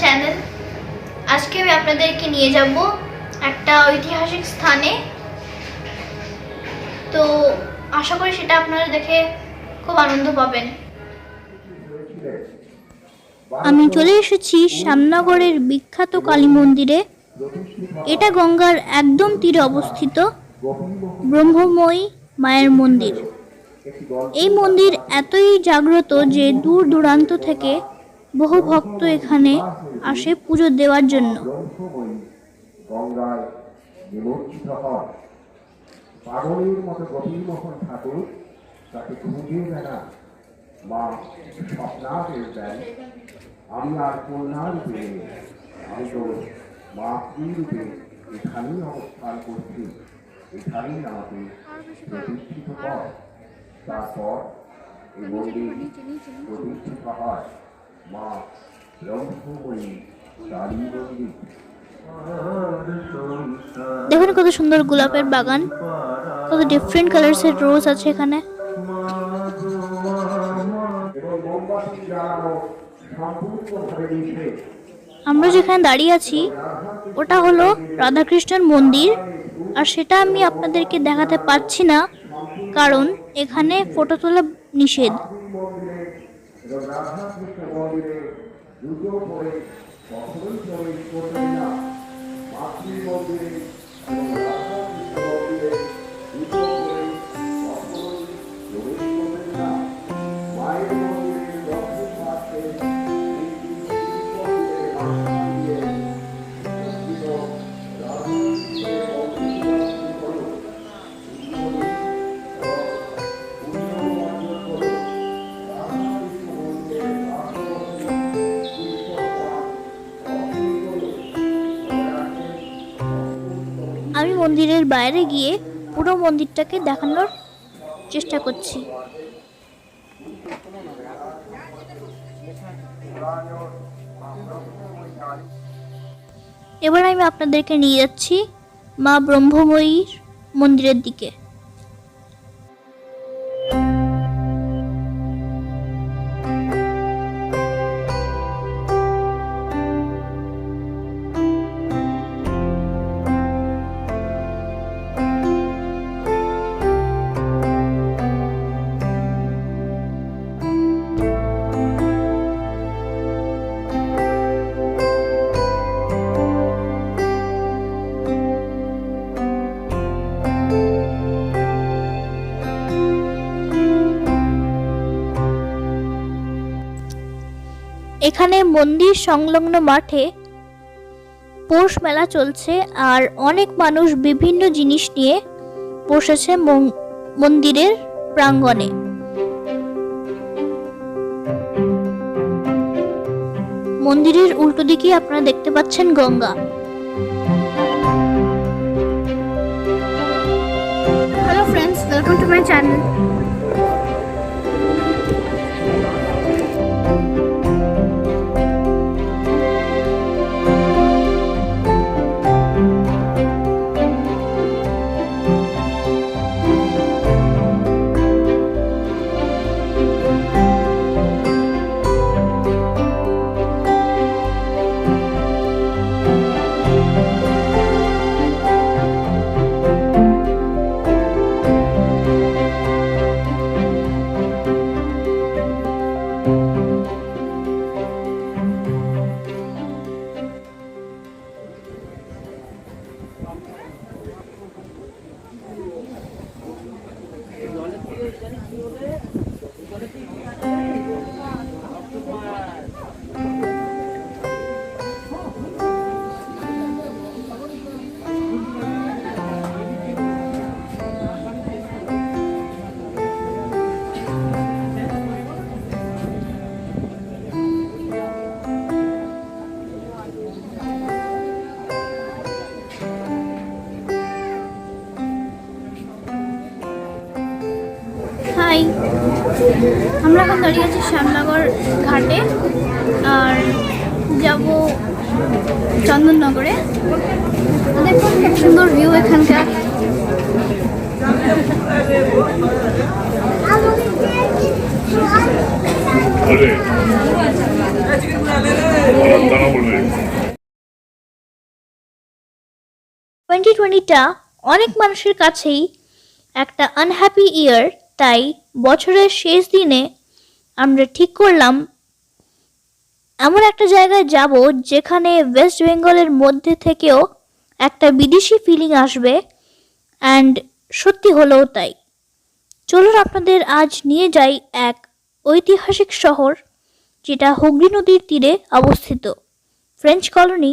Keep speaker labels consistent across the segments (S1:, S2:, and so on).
S1: Channel. আজকে আমি আপনাদেরকে নিয়ে যাব একটা ঐতিহাসিক স্থানে। তো আশা করি সেটা আপনারা দেখে খুব আনন্দ পাবেন।
S2: আমি চলে এসেছি শ্যামনগরের বিখ্যাত কালী মন্দিরে। এটা গঙ্গার একদম তীরে অবস্থিত ব্রহ্মময়ী মায়ের মন্দির। এই মন্দির এতই জাগ্রত যে দূর দূরান্ত থেকে বহু ভক্ত এখানে আসে পুজো দেওয়ার জন্য।
S3: গঙ্গায় নিমজ্জিত হয়। পাগলের মতো গোপীমোহন ঠাকুর তাকে খুঁজে বেড়ান। মা স্বপ্নাদেশ দেন, আমি আর কন্যা রূপে, আমি তো মাতৃরূপে এখানেই অবস্থান করছি, এখানেই আমাকে প্রতিষ্ঠিত কর। তারপর এই মন্দির প্রতিষ্ঠিত হয় মা ব্রহ্মময়ী কালী মন্দির।
S2: দেখুন কত সুন্দর গোলাপের বাগান, কত ডিফারেন্ট কালার্সের রোজ আছে এখানে। আমরা যেখানে দাঁড়িয়ে আছি ওটা হলো রাধাকৃষ্ণের মন্দির, আর সেটা আমি আপনাদেরকে দেখাতে পারছি না কারণ এখানে ফটো তোলা নিষেধ। আমি মন্দিরের বাইরে গিয়ে পুরো মন্দিরটাকে দেখানোর চেষ্টা করছি। এবার আমি আপনাদেরকে নিয়ে যাচ্ছি মা ব্রহ্মময়ীর মন্দিরের দিকে। এখানে মন্দির সংলগ্ন মাঠে পৌষ মেলা চলছে, আর অনেক মানুষ বিভিন্ন জিনিস নিয়ে বসেছে মন্দিরের প্রাঙ্গণে। মন্দিরের উল্টো দিকে আপনারা দেখতে পাচ্ছেন Ganga.
S1: Hello friends, welcome to my channel.
S2: Hi, আমরা এখন দাঁড়িয়ে আছি শ্যামনগর ঘাটে আর যাব চন্দননগরে। দেখুন খুব সুন্দর ভিউ এখানকার।
S4: দানা বলবে
S2: 2020টা অনেক মানুষের কাছেই একটা আনহ্যাপি ইয়ার, তাই বছরের শেষ দিনে আমরা ঠিক করলাম এমন একটা জায়গায় যাব যেখানে ওয়েস্ট বেঙ্গলের মধ্যে থেকেও একটা বিদেশি ফিলিং আসবে, অ্যান্ড সত্যি হলেও তাই। চলুন আপনাদের আজ নিয়ে যাই এক ঐতিহাসিক শহর যেটা হুগলি নদীর তীরে অবস্থিত, ফ্রেঞ্চ কলোনি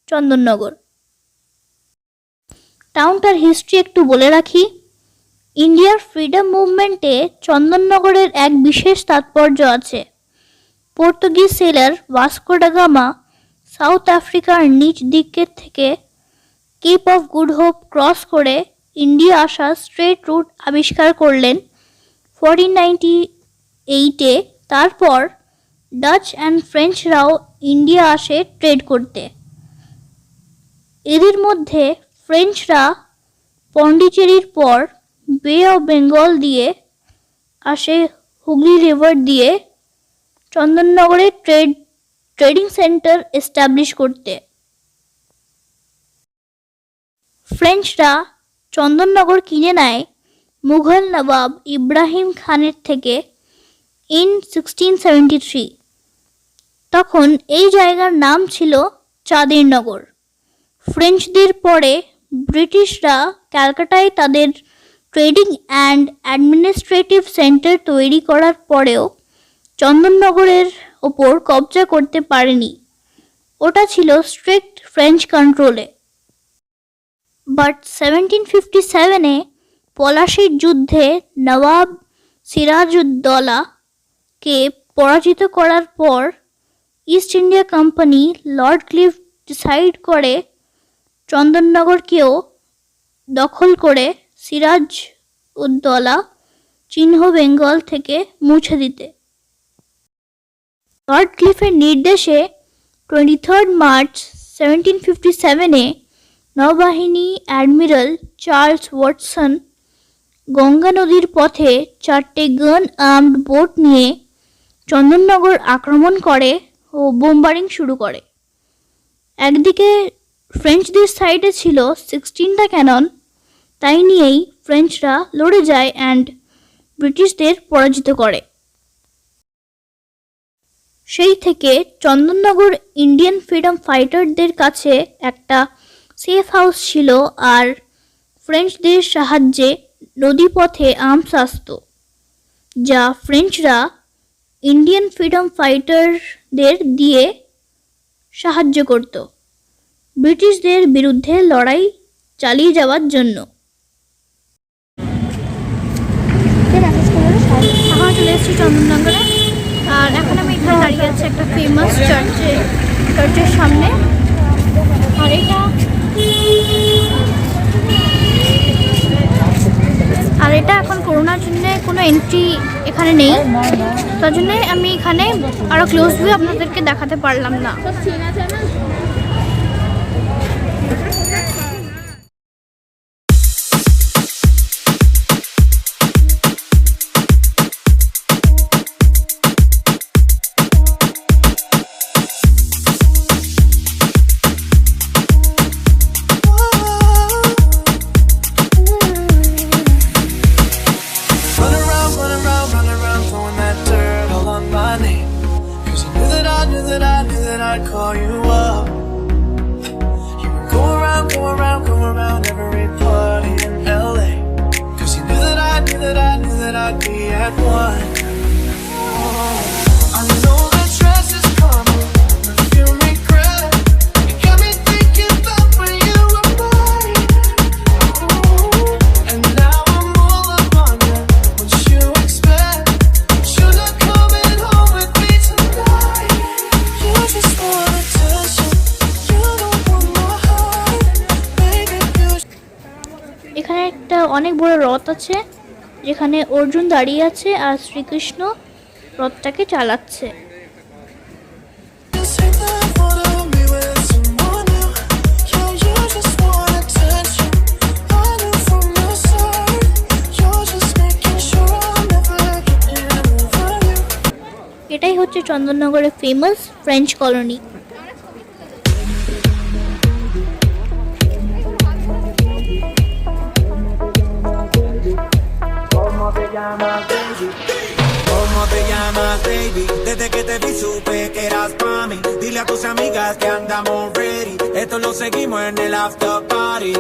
S2: চন্দননগর। টাউনটার হিস্ট্রি একটু বলে রাখি। ইন্ডিয়ার ফ্রিডম মুভমেন্টে চন্দননগরের এক বিশেষ তাৎপর্য আছে। Portuguese sailor Vasco da Gama south আফ্রিকার নিচ দিকের থেকে Cape of Good Hope cross করে ইন্ডিয়া আসা স্ট্রেট রুট আবিষ্কার করলেন 1498-এ। তারপর ডাচ অ্যান্ড ফ্রেঞ্চরাও ইন্ডিয়া আসে ট্রেড করতে। এদের মধ্যে ফ্রেঞ্চরা পন্ডিচেরির পর বে অফ বেঙ্গল দিয়ে আসে হুগলি রিভার দিয়ে চন্দননগরে ট্রেডিং সেন্টার এস্টাবলিশ করতে। ফ্রেঞ্চরা চন্দননগর কিনে নেয় মুঘল নবাব ইব্রাহিম খানের থেকে ইন 1673। তখন এই জায়গার নাম ছিল চাঁদের নগর। ফ্রেঞ্চদের পরে ব্রিটিশরা ক্যালকাটায় তাদের ট্রেডিং অ্যান্ড অ্যাডমিনিস্ট্রেটিভ সেন্টার তৈরি করার পরেও চন্দননগরের ওপর কবজা করতে পারেনি। ওটা ছিল স্ট্রিক্ট ফ্রেঞ্চ কন্ট্রোলে। বাট 1757-এ পলাশির যুদ্ধে নবাব সিরাজউদ্দৌলাকে পরাজিত করার পর east India company Lord cliff decide করে চন্দননগরকেও দখল করে সিরাজউদ্দৌলা চিহ্ন বেঙ্গল থেকে মুছে দিতে। লর্ড ক্লিফের নির্দেশে 23 মার্চ 1757-এ নৌবাহিনী অ্যাডমিরাল চার্লস ওয়াটসন গঙ্গা নদীর পথে 4টে গান আর্মড বোট নিয়ে চন্দননগর আক্রমণ করে ও বোম্বারিং শুরু করে। একদিকে ফ্রেঞ্চদের সাইডে ছিল 16টা ক্যানন, তাই নিয়েই ফ্রেঞ্চরা লড়ে যায় অ্যান্ড ব্রিটিশদের পরাজিত করে। সেই থেকে চন্দননগর ইন্ডিয়ান ফ্রিডম ফাইটারদের কাছে একটা সেফ হাউস ছিল, আর ফ্রেঞ্চদের সাহায্যে নদীপথে আর্মস আসত, যা ফ্রেঞ্চরা ইন্ডিয়ান ফ্রিডম ফাইটারদের দিয়ে সাহায্য করত ব্রিটিশদের বিরুদ্ধে লড়াই চালিয়ে যাওয়ার জন্য। এখন চলে এসেছি চন্দননগরে, আর এখন আমি এখানে দাঁড়িয়ে আছি একটা ফেমাস চার্চের সামনে। আর এটা এখন করোনার জন্য কোনো এন্ট্রি এখানে নেই, তার জন্য আমি এখানে আরো ক্লোজ ভিউ আপনাদেরকে দেখাতে পারলাম না।
S4: I'd call you up. You would go around every party in LA. Cause you knew that I'd be at one. I know that stress is coming, but you regret. You got me thinking about when you were mine. And now I'm all up on you. What you expect? Should I coming home with me tonight? You just want attention. You don't want my heart. Baby, you
S2: এখানে একটা অনেক বড় রথ আছে, যেখানে অর্জুন দাঁড়িয়ে আছে আর শ্রীকৃষ্ণ রথটাকে চালাচ্ছে।
S4: just hate the thought of me with someone new. Yeah, you just want attention. I knew from the start. You're just making sure I'm never getting over you.
S2: এটাই হচ্ছে চন্দননগরের famous French colony.
S5: llamas, baby? ¿Cómo te llamas, baby? Desde que te vi supe que eras pa' mí. Dile a tus amigas que andamos ready. Esto lo seguimos en el after party.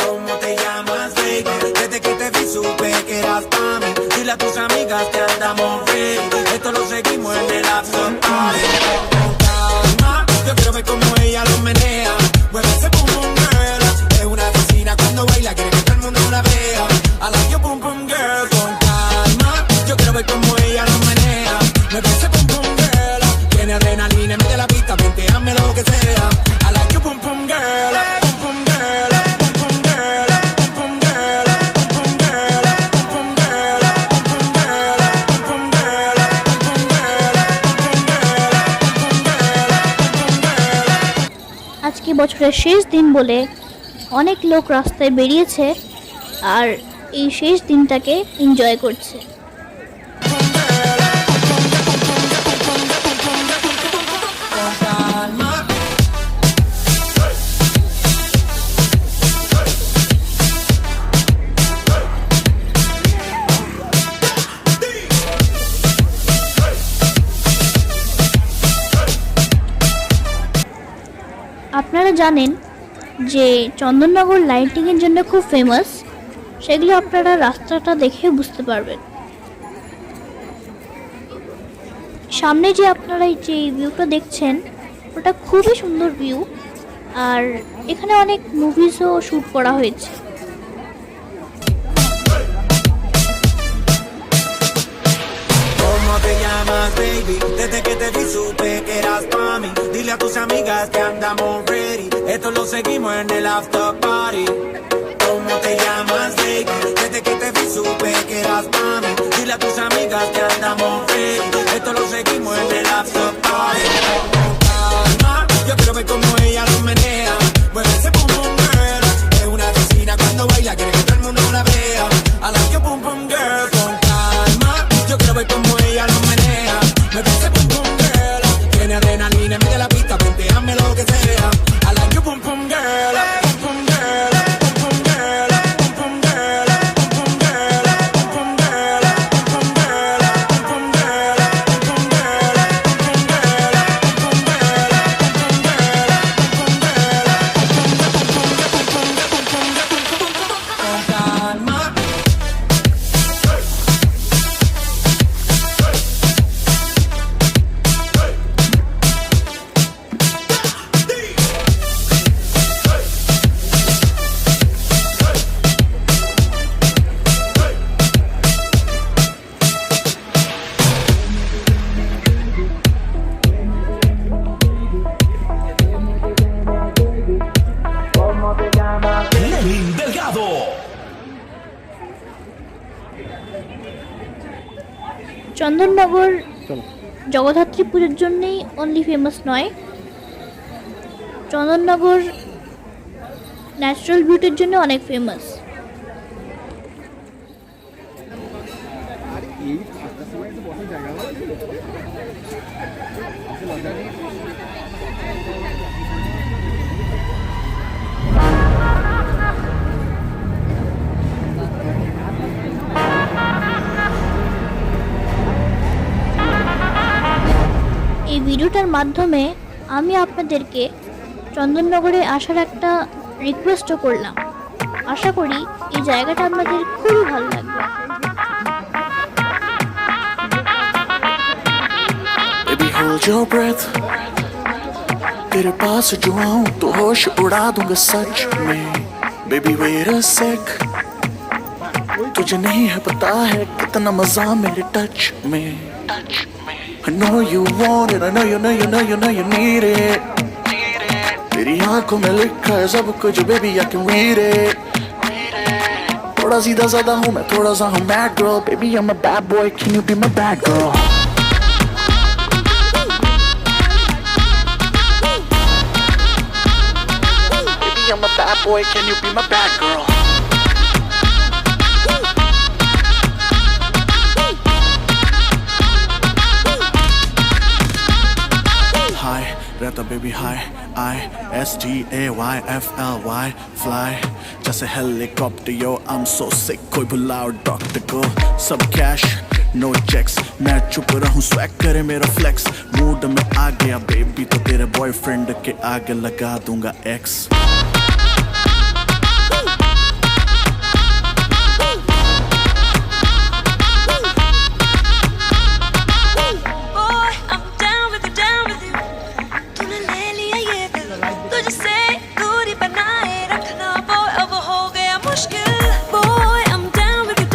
S5: ¿Cómo te llamas, baby? Desde que te vi supe que eras pa' mí. Dile a tus amigas que andamos ready. Esto lo seguimos en el after party. Con calma, yo quiero ver cómo ella lo menea. Mueve ese pum pum girl. Es una asesina cuando baila, quiere que todo el mundo la vea. I like your pum pum girl. Con calma, yo quiero ver cómo ella lo menea. Mueve ese pum pum girl. Tiene adrenalina, mete la pista, hazme lo que sea. I like your pum pum girl. Pum pum girl. Pum pum girl. Pum pum girl. Pum pum girl. Pum pum girl. Pum pum girl. Pum pum girl. Pum pum girl. Pum pum girl.
S2: আজকে বছরের শেষ দিন বলে অনেক লোক রাস্তায় বেরিয়েছে আর এই শেষ দিনটাকে এনজয় করছে। আপনারা জানেন যে চন্দননগর লাইটিংয়ের জন্য খুব ফেমাস, সেগুলো আপনারা রাস্তাটা দেখে বুঝতে পারবেন। সামনে যে আপনারা এই যে ভিউটা দেখছেন ওটা খুবই সুন্দর ভিউ, আর এখানে অনেক মুভিজও শ্যুট করা হয়েছে।
S5: ¿Cómo te llamas, baby? Desde que te vi supe que eras pa' mí. Dile a tus amigas que andamos ready. Esto lo seguimos en el after party. ¿Cómo te llamas, baby? Desde que te vi supe que eras pa' mí. Dile a tus amigas que andamos ready. Esto lo seguimos en el after party. Con calma, yo quiero ver cómo ella lo menea. Mueve ese pum pum girl. Es una asesina cuando baila, quiere que todo el mundo la vea. I like your pum pum girl. Con calma, yo quiero ver cómo ella lo menea. Mueve ese pum pum girl. Tiene adrenalina, mete la pista, hazme lo que sea. I like your pum pum girl. Pum pum girl. Pum pum girl. Pum pum girl. Pum pum girl. Pum pum girl. Pum pum girl. Pum pum girl. Pum pum girl. Pum pum girl. Pum pum girl. Con calma.
S6: Lenin Delgado.
S2: Chandannagar Jagaddhatri পুজোর জন্যেই only famous নয়, Chandannagar natural বিউটির জন্য অনেক famous. এই ভিডিওটার মাধ্যমে আমি আপনাদেরকে চন্দননগরে আসার একটা রিকোয়েস্টও করলাম। আশা করি এই জায়গাটা আপনাদের খুবই ভালো লাগবে।
S7: Baby, hold your breath. तेरे पास जो आऊं तो होश उड़ा दूंगा सच में. Baby, wait a sec. तुझे नहीं है पता है कितना मजा मिले टच में. I know you want it, I know you need it. तेरी आंखों में लिखा है सब कुछ, baby, I can read it. थोड़ा सीधा साधा हूँ मैं, थोड़ा सा हूँ bad girl. Baby, I'm a bad boy, can you be my bad girl? Baby, I'm a bad boy, can you be my bad girl? रहता बेबी हाई ISTAYFLY fly जैसे helicopter yo I'm so sick कोई बुलाओ doctor को सब cash no checks मैं चुप रहूं swag करे मेरा फ्लेक्स मूड में आ गया बेबी तो तेरे बॉयफ्रेंड के आगे लगा दूंगा x
S4: Boy, I'm down with you. तूने ले लिया ये दिल, तुझसे दूरी बनाए रखना boy अब हो गया मुश्किल. Boy, I'm down with you.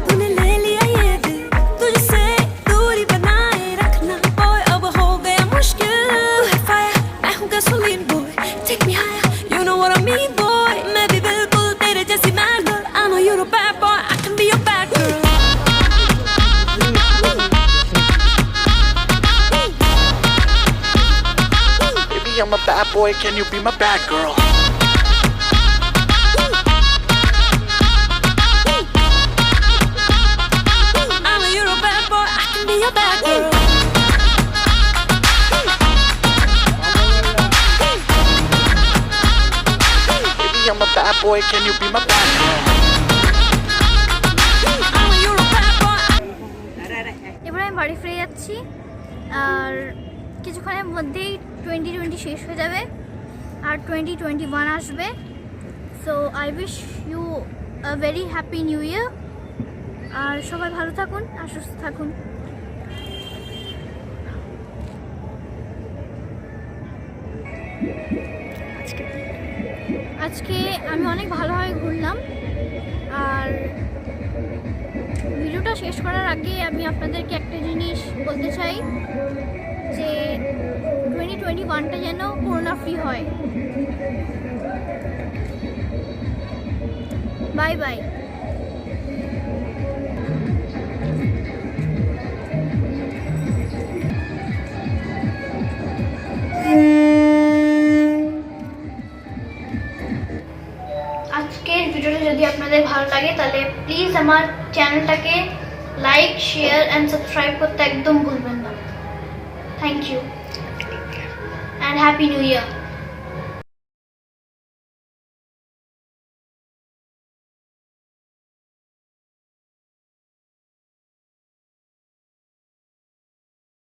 S4: तूने ले लिया ये दिल, तुझसे दूरी बनाए रखना boy अब हो गया मुश्किल. तू है fire, मैं हूँ gasoline boy. Take me higher, you know what I mean boy. मैं भी बिल्कुल तेरे जैसी mad girl. I know you're a bad boy, I can be your bad girl.
S7: Baby I'm a bad boy can you be my bad girl
S4: I know you're a bad boy, I can be your bad girl.
S7: Baby I'm a bad boy can you be my bad girl
S4: I know you're a bad boy.
S1: এবার আমি বাড়ি ফিরে যাচ্ছি আর কিছুক্ষণের মধ্যেই 2020 শেষ হয়ে যাবে আর 2021 আসবে so I wish you a very happy new year আর সবাই ভালো থাকুন আর সুস্থ থাকুন আজকে আমি অনেক ভালোভাবে ঘুরলাম আর ভিডিওটা শেষ করার আগে আমি আপনাদেরকে একটা জিনিস বলতে চাই যে 2021টা যেন করোনা ফ্রি হয় বাই বাই আজকের ভিডিওটা যদি আপনাদের ভালো লাগে তাহলে প্লিজ আমার চ্যানেলটাকে লাইক শেয়ার অ্যান্ড সাবস্ক্রাইব করতে একদম ভুলবেন না thank you and happy new year